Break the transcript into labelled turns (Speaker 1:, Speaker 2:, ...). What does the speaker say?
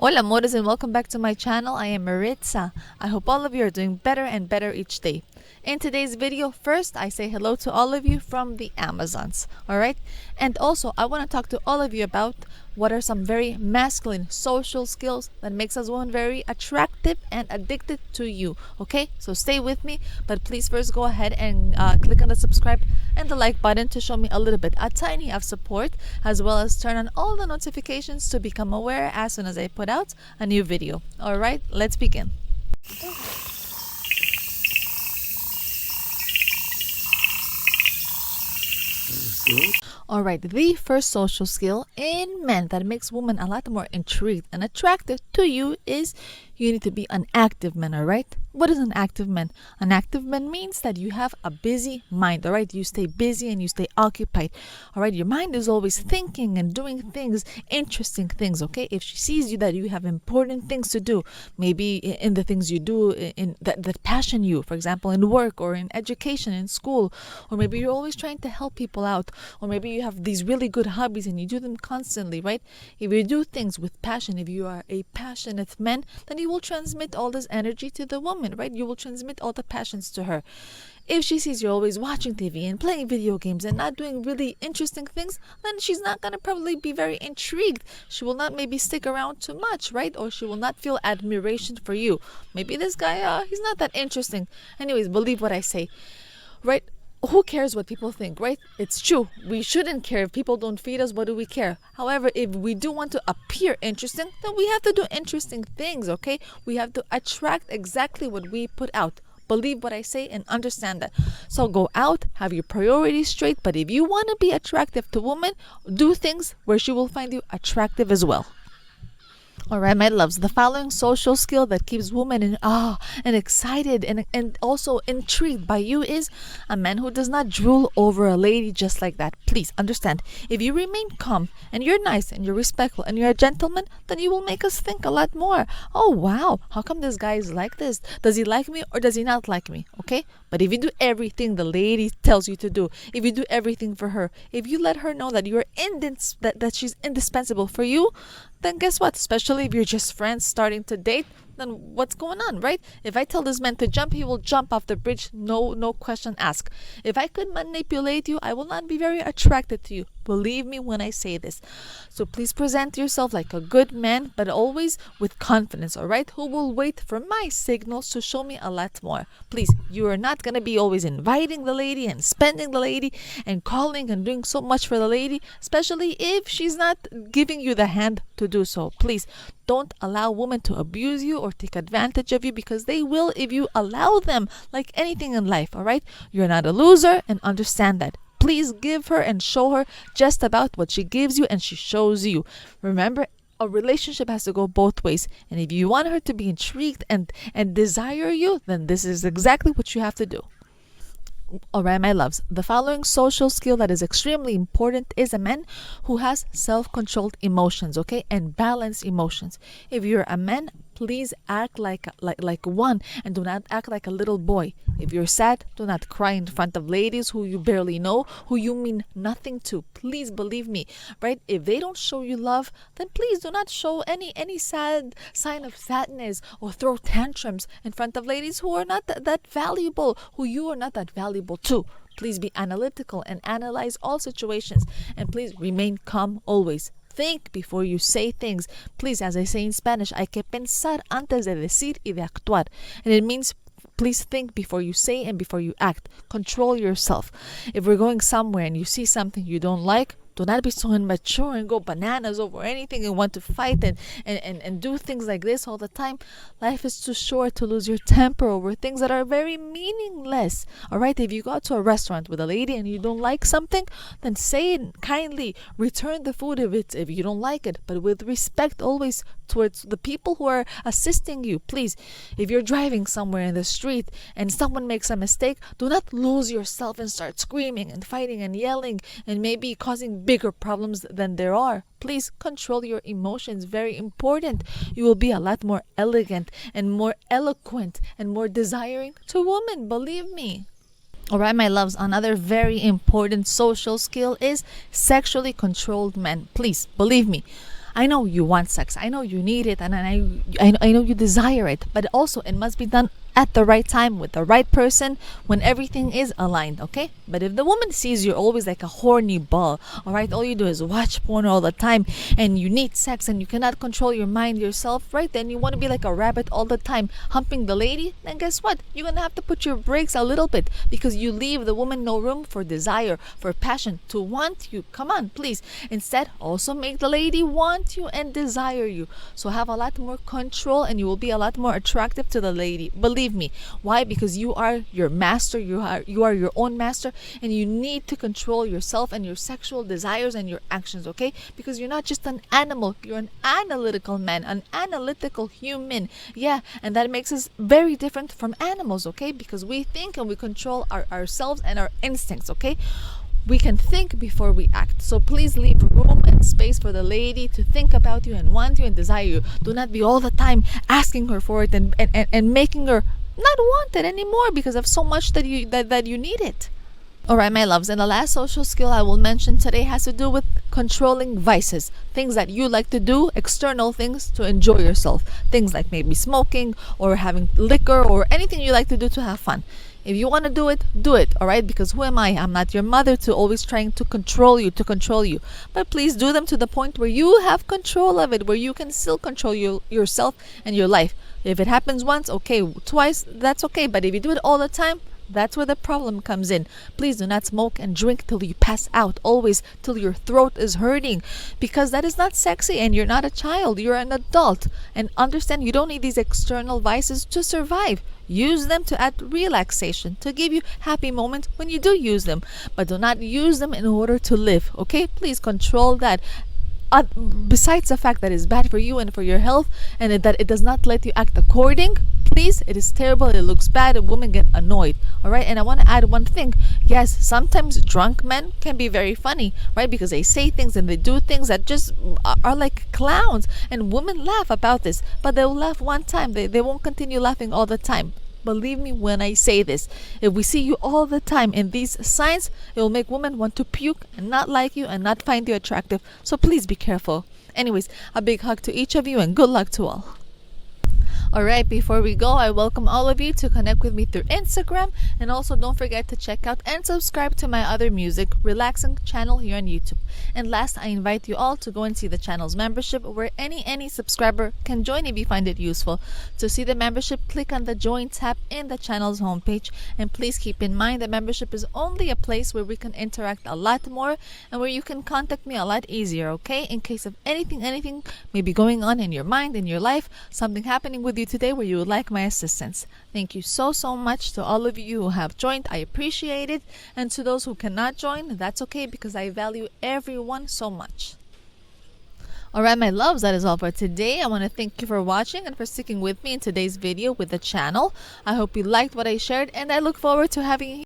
Speaker 1: Hola amores, and welcome back to my channel. I am Maritza. I hope all of you are doing better and better each day. In today's video, first I say hello to all of you from the Amazons, alright? And also I want to talk to all of you about what are some very masculine social skills that makes us women very attractive and addicted to you, okay? So stay with me, but please first go ahead and click on the subscribe and the like button to show me a tiny of support, as well as turn on all the notifications to become aware as soon as I put out a new video. Alright, let's begin. Alright, the first social skill in men that makes women a lot more intrigued and attracted to you is you need to be an active man, alright? What is an active man? An active man means that you have a busy mind, alright? You stay busy and you stay occupied, alright? Your mind is always thinking and doing things, interesting things, okay? If she sees you that you have important things to do, maybe in the things you do in that passion you, for example, in work or in education, in school, or maybe you're always trying to help people out, or maybe you have these really good hobbies and you do them constantly, right? If you do things with passion, if you are a passionate man, then you will transmit all this energy to the woman, right? You will transmit all the passions to her. If she sees you're always watching TV and playing video games and not doing really interesting things, then she's not going to probably be very intrigued. She will not maybe stick around too much, right? Or she will not feel admiration for you. Maybe this guy, he's not that interesting. Anyways, believe what I say, right? Who cares what people think, right? It's true. We shouldn't care. If people don't feed us, what do we care? However, if we do want to appear interesting, then we have to do interesting things, okay? We have to attract exactly what we put out. Believe what I say and understand that. So go out, have your priorities straight, but if you want to be attractive to women, do things where she will find you attractive as well. Alright, my loves, the following social skill that keeps women in awe and excited and also intrigued by you is a man who does not drool over a lady just like that. Please understand, if you remain calm and you're nice and you're respectful and you're a gentleman, then you will make us think a lot more. Oh wow, how come this guy is like this? Does he like me or does he not like me? Okay? But if you do everything the lady tells you to do, if you do everything for her, if you let her know that you're that she's indispensable for you, then guess what? Especially if you're just friends starting to date, then what's going on, right? If I tell this man to jump, he will jump off the bridge, no question asked. If I could manipulate you, I will not be very attracted to you. Believe me when I say this. So please present yourself like a good man, but always with confidence, all right? Who will wait for my signals to show me a lot more. Please, you are not going to be always inviting the lady and spending the lady and calling and doing so much for the lady, especially if she's not giving you the hand to do so. Please, don't allow women to abuse you or take advantage of you, because they will if you allow them, like anything in life, all right? You're not a loser, and understand that. Please give her and show her just about what she gives you and she shows you. Remember, a relationship has to go both ways. And if you want her to be intrigued and desire you, then this is exactly what you have to do. Alright, my loves, the following social skill that is extremely important is a man who has self-controlled emotions, okay, and balanced emotions. If you're a man, please act like one and do not act like a little boy. If you're sad, do not cry in front of ladies who you barely know, who you mean nothing to. Please believe me, right? If they don't show you love, then please do not show any sad sign of sadness or throw tantrums in front of ladies who are not that valuable, who you are not that valuable to. Please be analytical and analyze all situations, and please remain calm always. Think before you say things. Please, as I say in Spanish, hay que pensar antes de decir y de actuar. And it means please think before you say and before you act. Control yourself. If we're going somewhere and you see something you don't like, do not be so immature and go bananas over anything and want to fight and do things like this all the time. Life is too short to lose your temper over things that are very meaningless. Alright, if you go to a restaurant with a lady and you don't like something, then say it kindly. Return the food if you don't like it, but with respect always towards the people who are assisting you. Please, if you're driving somewhere in the street and someone makes a mistake, do not lose yourself and start screaming and fighting and yelling and maybe causing bigger problems than there are. Please control your emotions. Very important. You will be a lot more elegant and more eloquent and more desiring to women. Believe me. Alright, my loves, another very important social skill is sexually controlled men. Please, believe me. I know you want sex, I know you need it, and I know you desire it, but also it must be done at the right time with the right person when everything is aligned, okay? But if the woman sees you're always like a horny ball, all right, all you do is watch porn all the time, and you need sex and you cannot control your mind yourself, right? Then you want to be like a rabbit all the time humping the lady, then guess what? You're gonna have to put your brakes a little bit, because you leave the woman no room for desire, for passion, to want you. Come on, please. Instead, also make the lady want you and desire you. So have a lot more control, and you will be a lot more attractive to the lady. Believe me. Why? Because you are your master, you are your own master, and you need to control yourself and your sexual desires and your actions, okay? Because you're not just an animal, you're an analytical man, an analytical human. Yeah, and that makes us very different from animals, okay? Because we think and we control ourselves and our instincts, okay? We can think before we act. So please leave room and space for the lady to think about you and want you and desire you. Do not be all the time asking her for it and making her not want it anymore because of so much that you need it. Alright, my loves, and the last social skill I will mention today has to do with controlling vices. Things that you like to do, external things to enjoy yourself. Things like maybe smoking or having liquor or anything you like to do to have fun. If you want to do it, alright? Because who am I? I'm not your mother to always trying to control you, But please do them to the point where you have control of it, where you can still control yourself and your life. If it happens once, okay, twice, that's okay. But if you do it all the time, that's where the problem comes in. Please do not smoke and drink till you pass out, always till your throat is hurting, because that is not sexy, and you're not a child, you're an adult. And understand, you don't need these external vices to survive. Use them to add relaxation, to give you happy moments when you do use them, but do not use them in order to live, okay? Please control that. Besides the fact that it's bad for you and for your health, and that it does not let you act according, please, it is terrible, it looks bad, and women get annoyed. Alright, and I want to add one thing. Yes, sometimes drunk men can be very funny, right? Because they say things and they do things that just are like clowns, and women laugh about this, but they'll laugh one time, they won't continue laughing all the time. Believe me when I say this. If we see you all the time in these signs, it will make women want to puke and not like you and not find you attractive. So please be careful. Anyways, a big hug to each of you and good luck to all. Alright, before we go, I welcome all of you to connect with me through Instagram, and also don't forget to check out and subscribe to my other music relaxing channel here on YouTube. And last, I invite you all to go and see the channel's membership, where any subscriber can join if you find it useful. To see the membership, click on the join tab in the channel's homepage, and please keep in mind that membership is only a place where we can interact a lot more and where you can contact me a lot easier, okay? In case of anything may be going on in your mind, in your life, something happening with you today where you would like my assistance. Thank you so much to all of you who have joined. I appreciate it. And to those who cannot join, that's okay, because I value everyone so much. Alright, my loves, that is all for today. I want to thank you for watching and for sticking with me in today's video with the channel. I hope you liked what I shared, and I look forward to having you